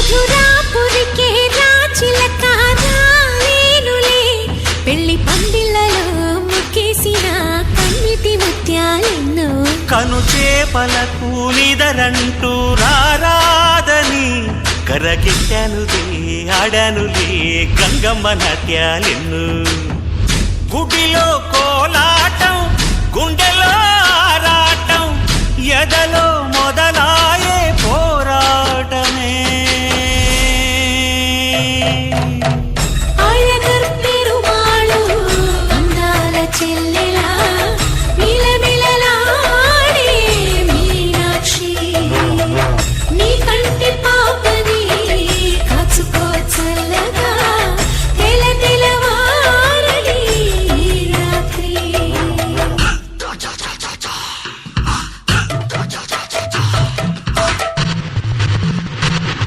మధురాపురికే రాచిలక రాలేనులే పెళ్లి పందిళ్ళలో ముక్కేసిన కన్నిటి ముత్యాలెన్నో కను చేపలకు నిదరంటూ రారాదని కరకెట్టానులే ఆడానులే గంగమ్మ నాట్యాలెన్ను గుడిలో కోలాటం గుండెలో ఆరాటం ఎదలో మొదల